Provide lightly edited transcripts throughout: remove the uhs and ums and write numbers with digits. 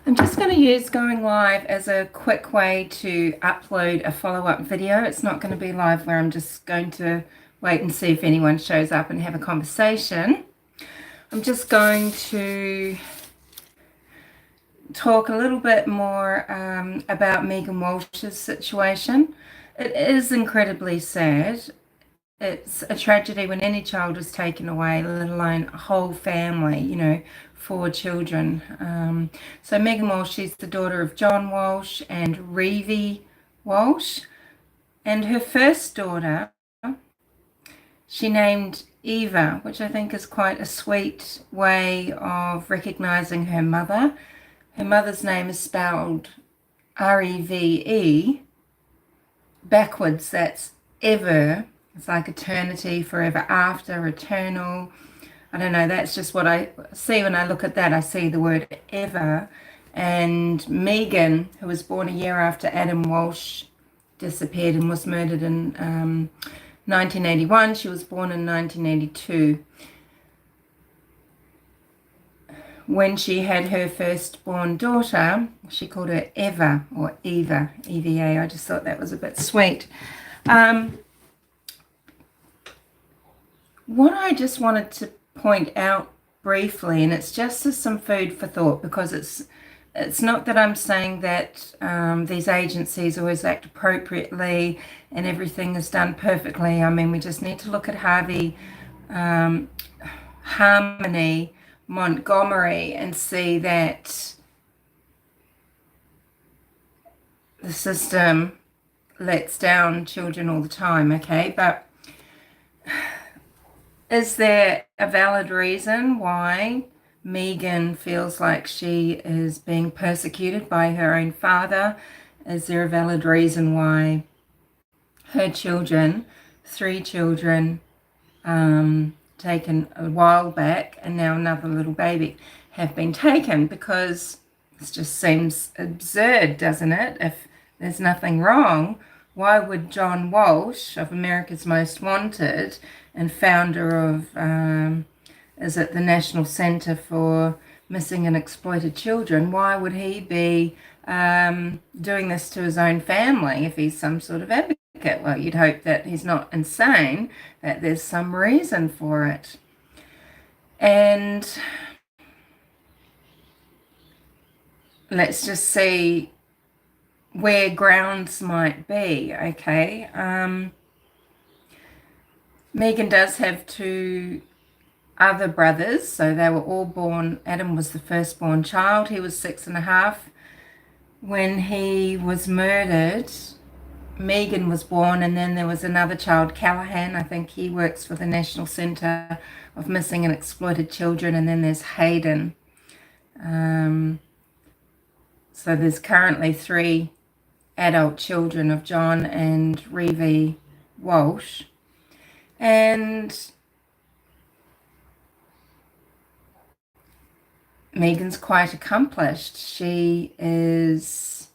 I'm just going to use going live as a quick way to upload a follow-up video. It's not going to be live where I'm just going to wait and see if anyone shows up and have a conversation. I'm just going to talk a little bit more about Meghan Walsh's situation. It is incredibly sad. It's a tragedy when any child is taken away, let alone a whole family, 4 children. So Meghan Walsh, she's the daughter of John Walsh and Reeve Walsh. And her first daughter, she named Eva, which I think is quite a sweet way of recognizing her mother. Her mother's name is spelled R-E-V-E. Backwards, that's ever. It's like eternity, forever after, eternal. I don't know, that's just what I see when I look at that. I see the word ever. And Meghan, who was born a year after Adam Walsh disappeared and was murdered in 1981, she was born in 1982. When she had her firstborn daughter, she called her Eva, or Eva, E-V-A. I just thought that was a bit sweet. What I just wanted to point out briefly, and it's just as some food for thought, because it's not that I'm saying that these agencies always act appropriately and everything is done perfectly. I mean, we just need to look at Harmony, Montgomery, and see that the system lets down children all the time, okay? But is there a valid reason why Meghan feels like she is being persecuted by her own father? Is there a valid reason why her children, 3 children, taken a while back, and now another little baby, have been taken? Because this just seems absurd, doesn't it? If there's nothing wrong, why would John Walsh, of America's Most Wanted and founder of, is it the National Center for Missing and Exploited Children, why would he be doing this to his own family if he's some sort of advocate? Well, you'd hope that he's not insane, that there's some reason for it. And let's just see where grounds might be, okay? Meghan does have 2 other brothers, so they were all born. Adam was the firstborn child. He was 6.5 when he was murdered. Meghan was born, and then there was another child, Callahan. I think he works for the National Center of Missing and Exploited Children, and then there's Hayden. So there's currently 3 adult children of John and Reeve Walsh. And Meghan's quite accomplished. She is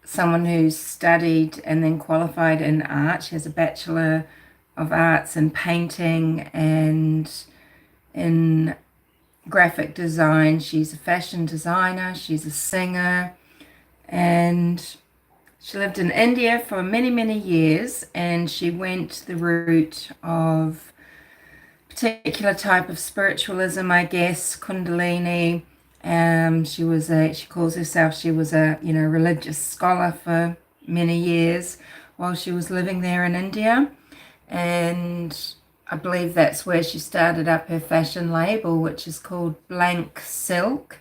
someone who's studied and then qualified in art. She has a Bachelor of Arts in painting and in graphic design. She's a fashion designer. She's a singer. And she lived in India for many, many years, and she went the route of particular type of spiritualism, I guess, Kundalini. She calls herself, she was a religious scholar for many years while she was living there in India. And I believe that's where she started up her fashion label, which is called Blank Silk.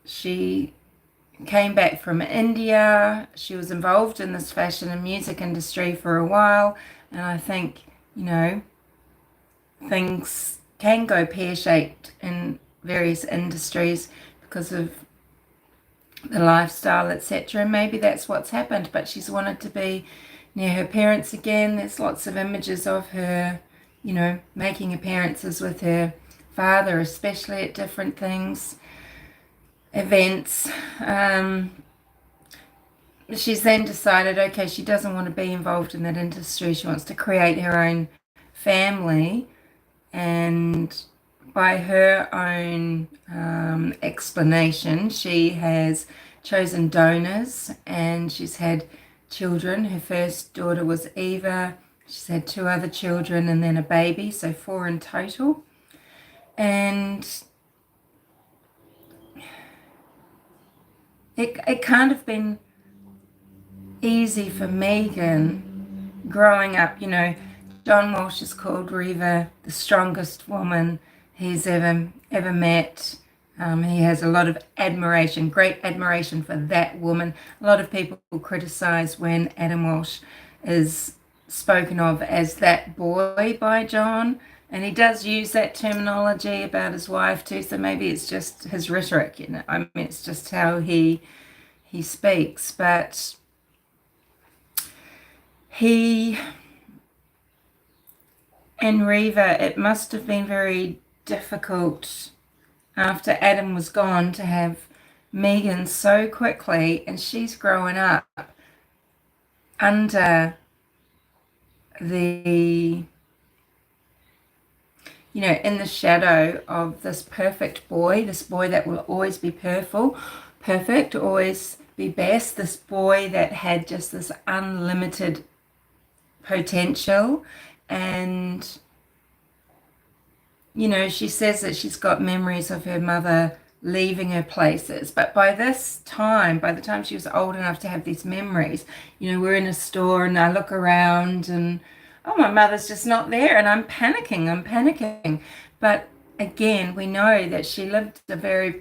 She came back from India. She was involved in this fashion and music industry for a while, and I think, things can go pear-shaped in various industries because of the lifestyle, etc. And maybe that's what's happened, but she's wanted to be near her parents again. There's lots of images of her, making appearances with her father, especially at different events. She's then decided, okay, she doesn't want to be involved in that industry. She wants to create her own family and by her own explanation, she has chosen donors and she's had children. Her first daughter was Eva. She's had 2 other children and then a baby, so 4 in total. And it can't have been easy for Meghan growing up. You know, John Walsh has called Reva the strongest woman he's ever met. He has a lot of admiration, great admiration for that woman. A lot of people criticize when Adam Walsh is spoken of as that boy by John, and he does use that terminology about his wife too, so maybe it's just his rhetoric, you know. I mean, it's just how he speaks. But he and Reva, it must have been very difficult after Adam was gone to have Meghan so quickly, and she's growing up under the, you know, in the shadow of this perfect boy, this boy that will always be perfect, always be best, this boy that had just this unlimited potential. And you know, she says that she's got memories of her mother leaving her places, but by the time she was old enough to have these memories, you know, we're in a store and I look around and, oh, my mother's just not there, and I'm panicking. But again, we know that she lived a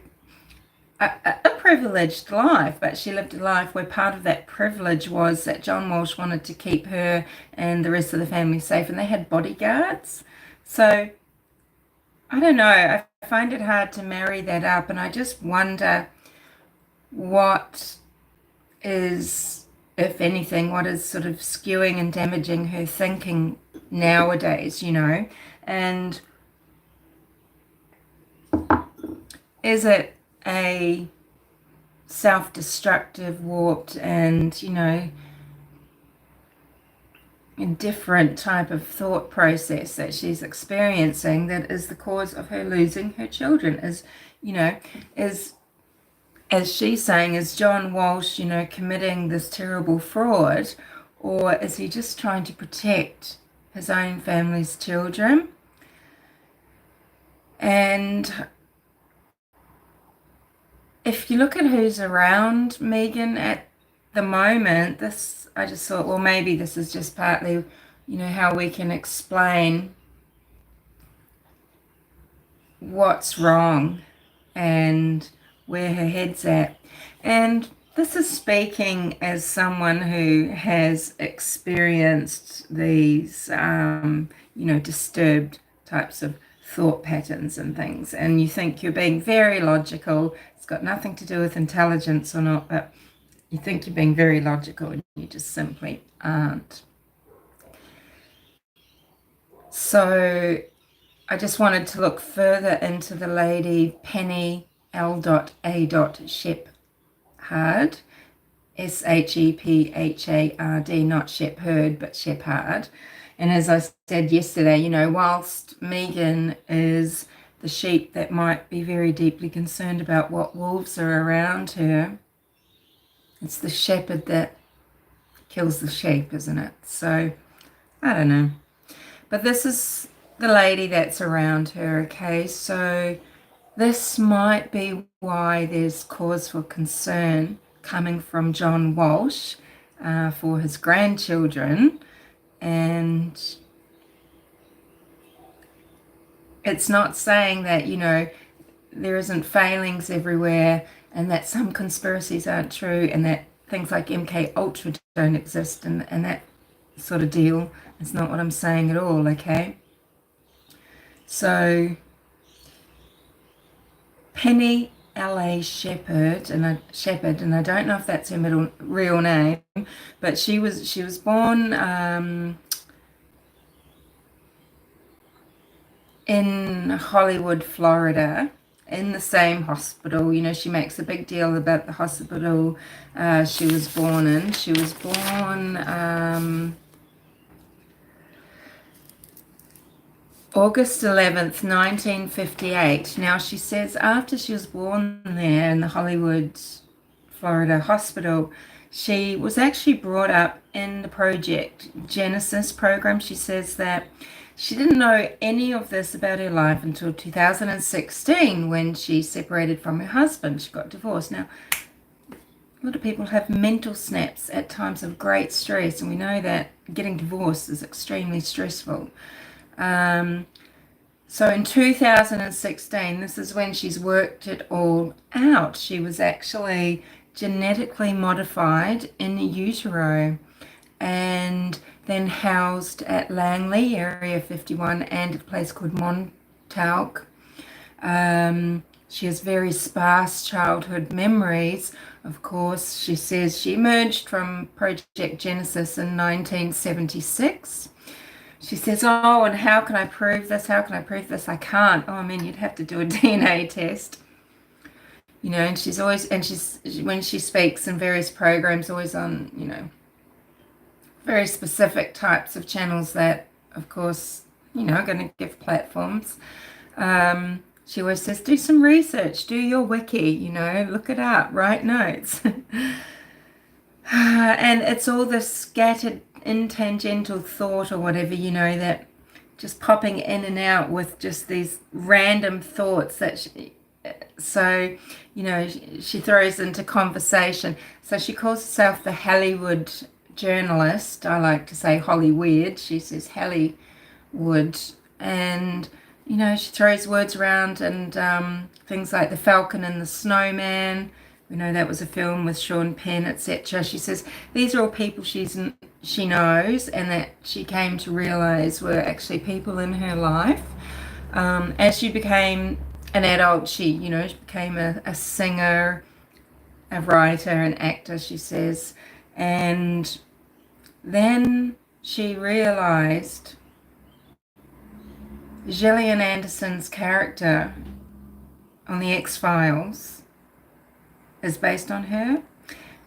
privileged life, but she lived a life where part of that privilege was that John Walsh wanted to keep her and the rest of the family safe, and they had bodyguards. So I don't know, I find it hard to marry that up, and I just wonder what is, if anything, what is sort of skewing and damaging her thinking nowadays, you know. And is it a self-destructive, warped, and, you know, a different type of thought process that she's experiencing that is the cause of her losing her children? Is, you know, is, as she's saying, is John Walsh, you know, committing this terrible fraud, or is he just trying to protect his own family's children? And if you look at who's around Meghan at the moment, I just thought, well, maybe this is just partly, you know, how we can explain what's wrong and where her head's at. And this is speaking as someone who has experienced these, you know, disturbed types of thought patterns and things. And you think you're being very logical. It's got nothing to do with intelligence or not, but you think you're being very logical and you just simply aren't. So I just wanted to look further into the lady Penny L.A. Shephard, Shephard, not Shepherd, but Shephard. And as I said yesterday, you know, whilst Meghan is the sheep that might be very deeply concerned about what wolves are around her, it's the shepherd that kills the sheep, isn't it? So, I don't know. But this is the lady that's around her, okay? So, this might be why there's cause for concern coming from John Walsh for his grandchildren. And it's not saying that, you know, there isn't failings everywhere and that some conspiracies aren't true and that things like MK Ultra don't exist and that sort of deal. It's not what I'm saying at all, okay? So Penny L.A. Shephard, and I don't know if that's her real name, but she was born in Hollywood, Florida, in the same hospital. You know, she makes a big deal about the hospital she was born in. She was born August 11th, 1958. Now, she says after she was born there in the Hollywood, Florida hospital, she was actually brought up in the Project Genesis program. She says that she didn't know any of this about her life until 2016 when she separated from her husband. She got divorced. Now, a lot of people have mental snaps at times of great stress, and we know that getting divorced is extremely stressful. So in 2016, this is when she's worked it all out. She was actually genetically modified in utero and then housed at Langley, Area 51, and a place called Montauk. She has very sparse childhood memories. Of course, she says she emerged from Project Genesis in 1976. She says, oh, and how can I prove this? How can I prove this? I can't. Oh, I mean, you'd have to do a DNA test. You know, and she's always, and she's, when she speaks in various programs, always on, you know, very specific types of channels that, of course, you know, are going to give platforms. She always says, do some research, do your wiki, you know, look it up, write notes. And it's all this scattered in tangential thought or whatever, you know, that just popping in and out with just these random thoughts that so, you know, she throws into conversation. So she calls herself the Hollywood journalist. I like to say Hollyweird. She says Hollywood. And, you know, she throws words around and things like the Falcon and the Snowman. We know that was a film with Sean Penn, etc. She says these are all people she knows and that she came to realize were actually people in her life. As she became an adult, she, you know, she became a singer, a writer, an actor, she says. And then she realized Gillian Anderson's character on The X-Files is based on her,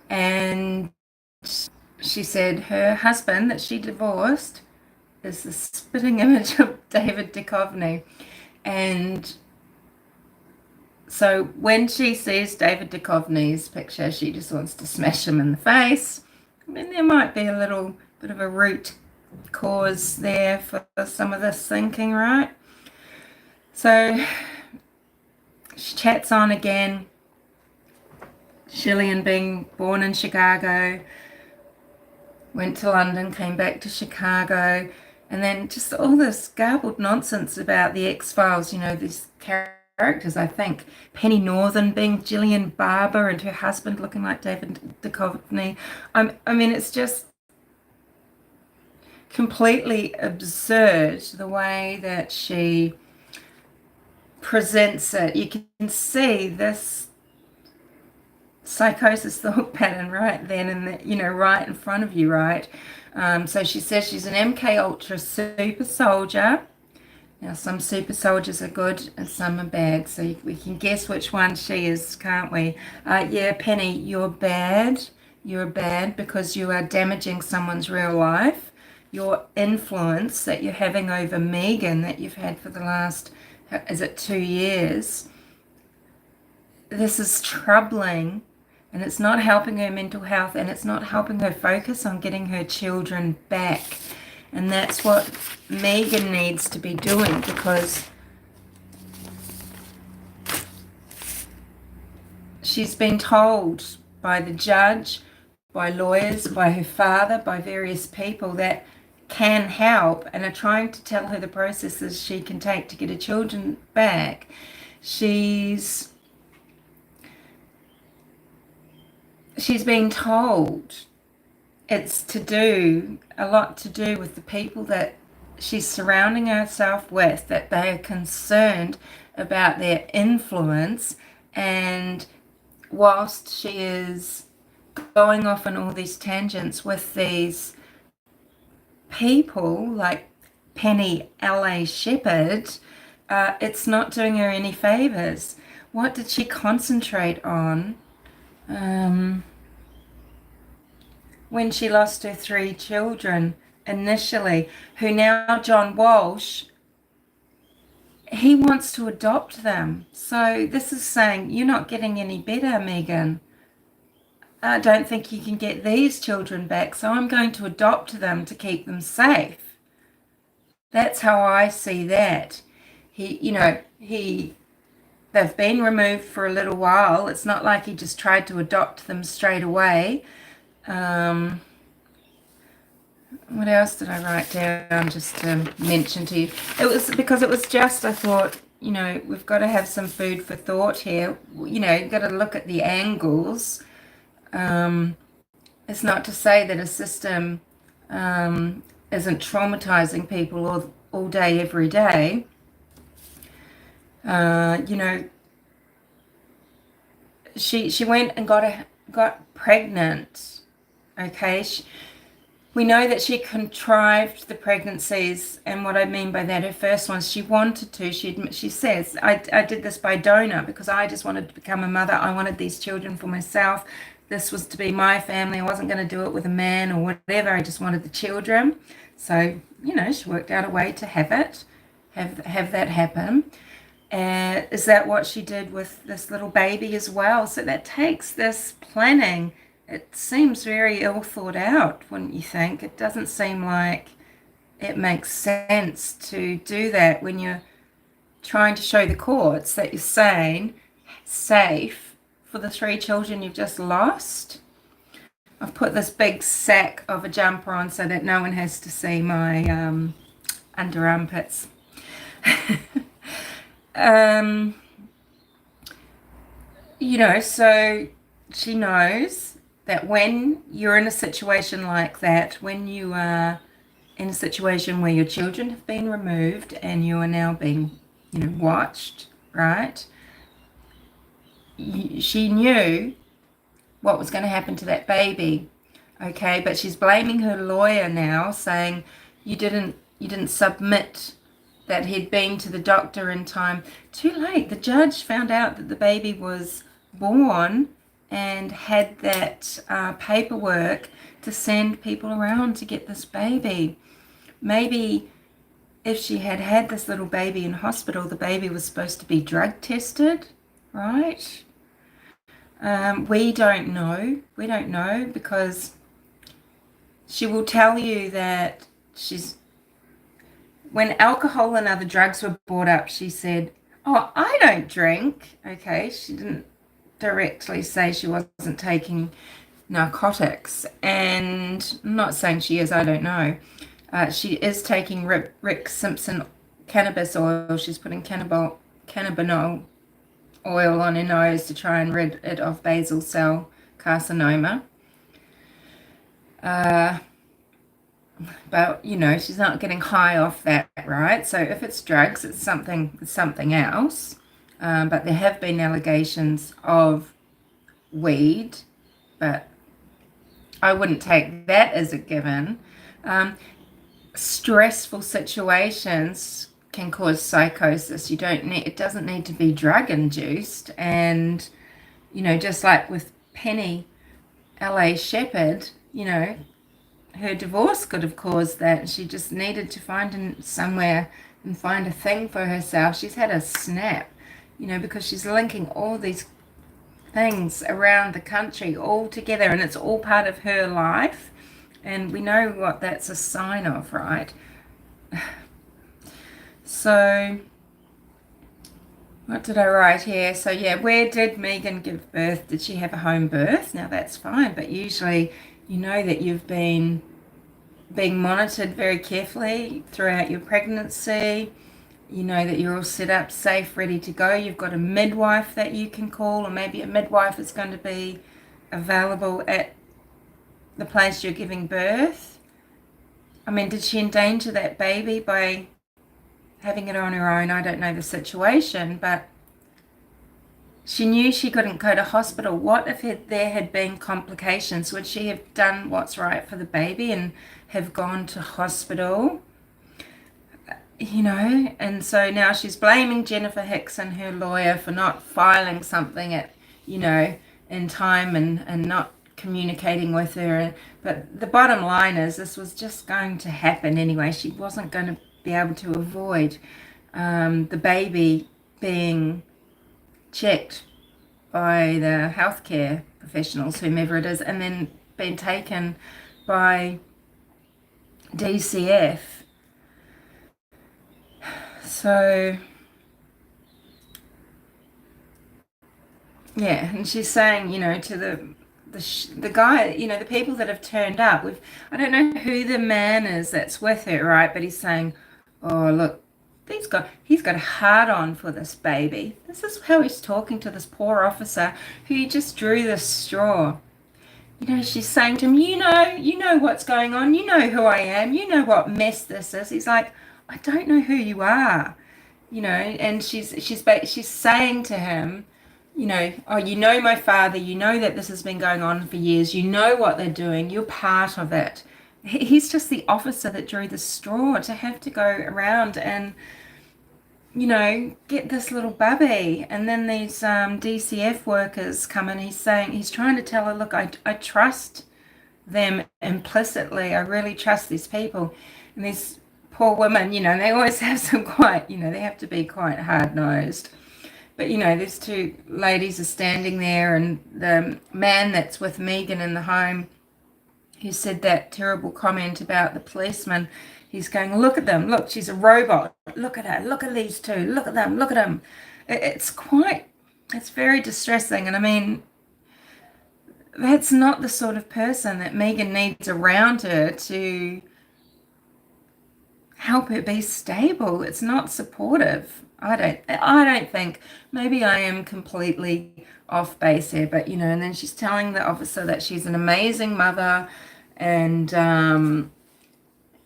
and she said her husband that she divorced is the spitting image of David Duchovny. And so when she sees David Duchovny's picture, she just wants to smash him in the face. I mean, there might be a little bit of a root cause there for some of this thinking, right? So she chats on again. Gillian being born in Chicago, went to London, came back to Chicago, and then just all this garbled nonsense about the X-Files, you know, these characters, I think. Penny Northern being Gillian Barber and her husband looking like David Duchovny. I mean, it's just completely absurd the way that she presents it. You can see this psychosis thought pattern right then and you know, right in front of you, right? So she says she's an MK Ultra super soldier. Now, some super soldiers are good and some are bad, so we can guess which one she is, can't we? Yeah, Penny, you're bad. You're bad because you are damaging someone's real life. Your influence that you're having over Meghan, that you've had for the last, is it 2 years? This is troubling. And it's not helping her mental health, and it's not helping her focus on getting her children back. And that's what Meghan needs to be doing, because she's been told by the judge, by lawyers, by her father, by various people that can help and are trying to tell her the processes she can take to get her children back. She's being told it's a lot to do with the people that she's surrounding herself with, that they are concerned about their influence. And whilst she is going off on all these tangents with these people like Penny L.A. Shephard, it's not doing her any favors. What did she concentrate on when she lost her 3 children initially, who now John Walsh he wants to adopt them. So this is saying, you're not getting any better, Meghan. I don't think you can get these children back, so I'm going to adopt them to keep them safe. That's how I see that. They've been removed for a little while. It's not like he just tried to adopt them straight away. What else did I write down just to mention to you? It was because it was just, I thought, we've got to have some food for thought here. You've got to look at the angles. It's not to say that a system isn't traumatizing people all day, every day. She went and got pregnant. Okay, we know that she contrived the pregnancies, and what I mean by that, her first ones, she wanted to. She says, I did this by donor because I just wanted to become a mother. I wanted these children for myself. This was to be my family. I wasn't going to do it with a man or whatever. I just wanted the children. So, she worked out a way to have that happen. Is that what she did with this little baby as well? So that takes this planning. It seems very ill thought out, wouldn't you think? It doesn't seem like it makes sense to do that when you're trying to show the courts that you're safe for the 3 children you've just lost. I've put this big sack of a jumper on so that no one has to see my under armpits. So she knows that when you're in a situation like that, when you are in a situation where your children have been removed and you are now being, watched, right? She knew what was going to happen to that baby, okay? But she's blaming her lawyer now, saying you didn't submit that he'd been to the doctor in time. Too late. The judge found out that the baby was born and had that paperwork to send people around to get this baby. Maybe if she had this little baby in hospital, the baby was supposed to be drug tested, right? We don't know. We don't know because she will tell you that when alcohol and other drugs were brought up, she said, "Oh, I don't drink." Okay, she didn't directly say she wasn't taking narcotics, and I'm not saying she is, I don't know. She is taking Rick Simpson cannabis oil. She's putting cannabinol oil on her nose to try and rid it of basal cell carcinoma. But she's not getting high off that, right? So if it's drugs, it's something else. But there have been allegations of weed, but I wouldn't take that as a given. Stressful situations can cause psychosis. It doesn't need to be drug induced. And just like with Penny L.A. Shephard, her divorce could have caused that. She just needed to find somewhere and find a thing for herself. She's had a snap, because she's linking all these things around the country all together, and it's all part of her life. And we know what that's a sign of, right? So, what did I write here? So, yeah, where did Meghan give birth? Did she have a home birth? Now, that's fine, but usually that you've been being monitored very carefully throughout your pregnancy. That you're all set up, safe, ready to go. You've got a midwife that you can call, or maybe a midwife is going to be available at the place you're giving birth. I mean, did she endanger that baby by having it on her own? I don't know the situation, but she knew she couldn't go to hospital. What if there had been complications? Would she have done what's right for the baby and have gone to hospital? And so now she's blaming Jennifer Hicks and her lawyer for not filing something at, in time and not communicating with her. But the bottom line is this was just going to happen anyway. She wasn't going to be able to avoid the baby being checked by the healthcare professionals, whomever it is, and then being taken by DCF. So yeah, and she's saying, to the guy, the people that have turned up. I don't know who the man is that's with her, right? But he's saying, "Oh, look, he's got a hard on for this baby." This is how he's talking to this poor officer who just drew this straw. She's saying to him, you know what's going on. You know who I am. You know what mess this is. He's like, I don't know who you are, and she's saying to him, oh, my father, that this has been going on for years. You know what they're doing. You're part of it. He's just the officer that drew the straw to have to go around and, get this little bubby. And then these DCF workers come in. He's trying to tell her, look, I trust them implicitly. I really trust these people. And these poor women, they always have some quite, they have to be quite hard-nosed. But, these two ladies are standing there, and the man that's with Meghan in the home, who said that terrible comment about the policeman, he's going, look at them, look, she's a robot, look at her, look at these two, look at them, look at them. It's very distressing. And I mean, that's not the sort of person that Meghan needs around her to help her be stable. It's not supportive. I don't think. Maybe I am completely off base here, but and then she's telling the officer that she's an amazing mother, and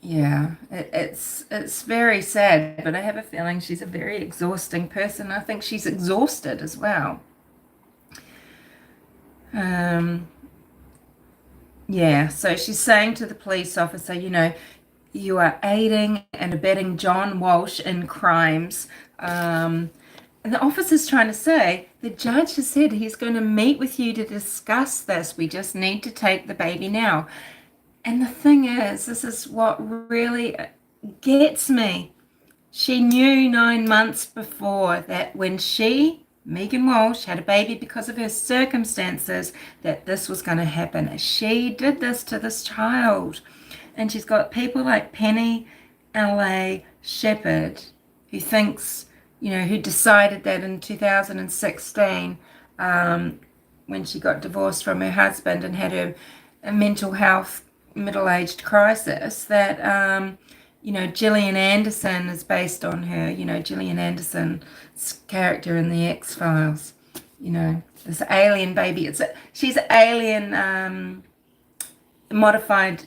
yeah, it's very sad, but I have a feeling she's a very exhausting person. I think she's exhausted as well. Yeah, so she's saying to the police officer, you are aiding and abetting John Walsh in crimes. And the officer's trying to say, the judge has said he's going to meet with you to discuss this. We just need to take the baby now. And the thing is, this is what really gets me. She knew 9 months before that when Meghan Walsh, had a baby because of her circumstances, that this was going to happen. She did this to this child. And she's got people like Penny L.A. Shephard, who thinks, who decided that in 2016, when she got divorced from her husband and had a mental health middle-aged crisis, that, Gillian Anderson is based on her, Gillian Anderson's character in The X-Files, this alien baby. She's alien modified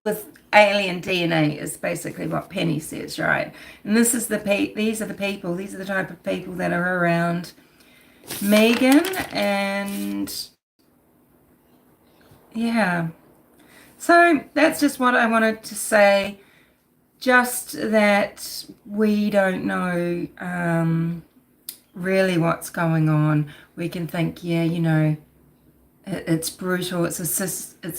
with alien DNA is basically what Penny says, right? And these are the type of people that are around Meghan, and yeah. So that's just what I wanted to say. Just that we don't know really what's going on. We can think, yeah, it's brutal. It's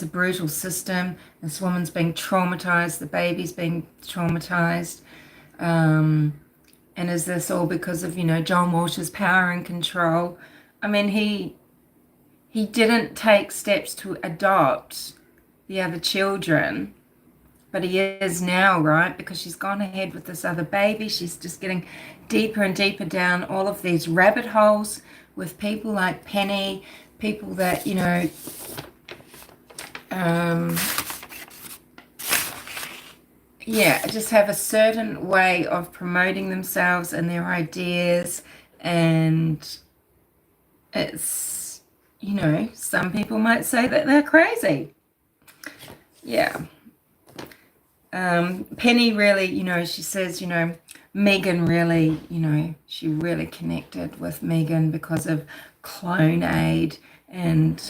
a brutal system. This woman's being traumatized. The baby's being traumatized. And is this all because of, John Walsh's power and control? I mean, he didn't take steps to adopt the other children, but he is now, right? Because she's gone ahead with this other baby. She's just getting deeper and deeper down all of these rabbit holes with people like Penny, people that, just have a certain way of promoting themselves and their ideas. And it's, some people might say that they're crazy. Yeah. Penny really, she says, Meghan really, she really connected with Meghan because of Clone Aid and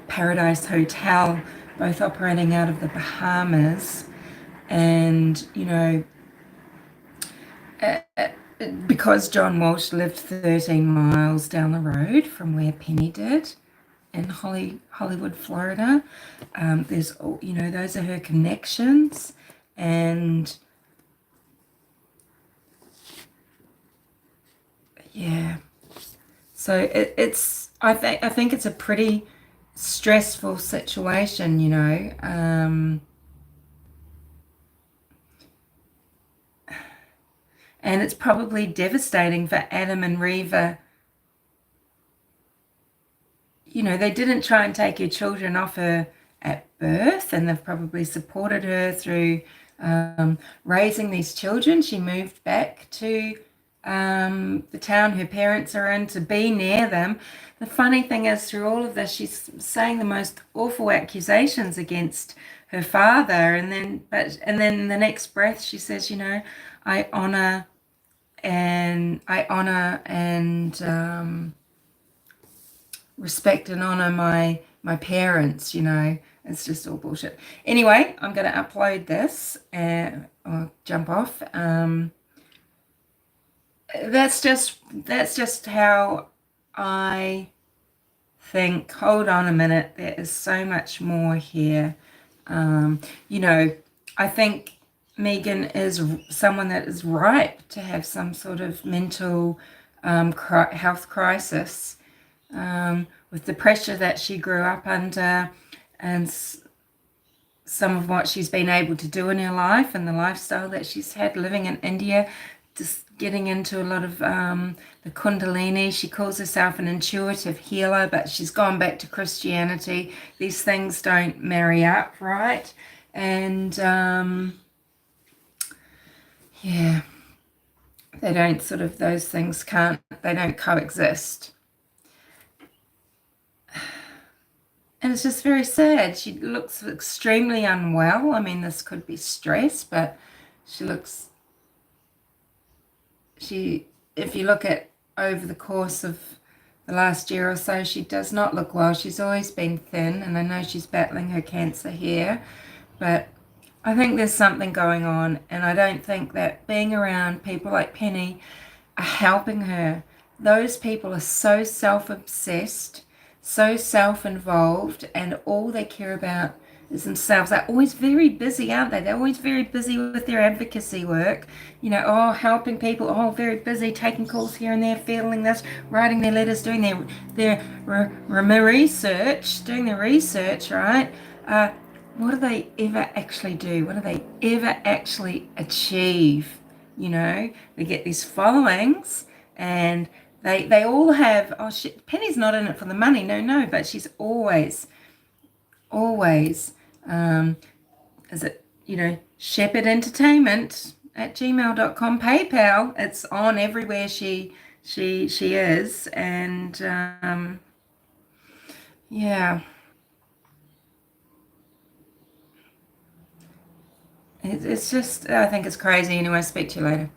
Paradise Hotel, both operating out of the Bahamas. And, because John Walsh lived 13 miles down the road from where Penny did, in Hollywood, Florida. There's, those are her connections. And yeah. So I think it's a pretty stressful situation, and it's probably devastating for Adam and Reva. They didn't try and take her children off her at birth, and they've probably supported her through raising these children. She moved back to the town her parents are in to be near them. The funny thing is, through all of this, she's saying the most awful accusations against her father, and then in the next breath she says, I honor and respect and honor my parents. It's just all bullshit. Anyway, I'm going to upload this and I'll jump off. That's just how I think. Hold on a minute, there is so much more here. I think Meghan is someone that is ripe to have some sort of mental health crisis, with the pressure that she grew up under, and some of what she's been able to do in her life, and the lifestyle that she's had living in India, just getting into a lot of the Kundalini. She calls herself an intuitive healer, but she's gone back to Christianity. These things don't marry up, right? And yeah, they don't those things they don't coexist. And it's just very sad. She looks extremely unwell. I mean, this could be stress, but if you look at over the course of the last year or so, she does not look well. She's always been thin, and I know she's battling her cancer here, but I think there's something going on, and I don't think that being around people like Penny are helping her. Those people are so self-obsessed, so self-involved, and all they care about is themselves. They're always very busy, aren't they? They're always very busy with their advocacy work, helping people, very busy, taking calls here and there, feeling this, writing their letters, doing their research, right? What do they ever actually do? What do they ever actually achieve? They get these followings, and they all have, oh shit, Penny's not in it for the money, no, but she's always, is it, Shephard Entertainment at gmail.com, PayPal, it's on everywhere she is, and yeah. It's just, I think it's crazy. Anyway, speak to you later.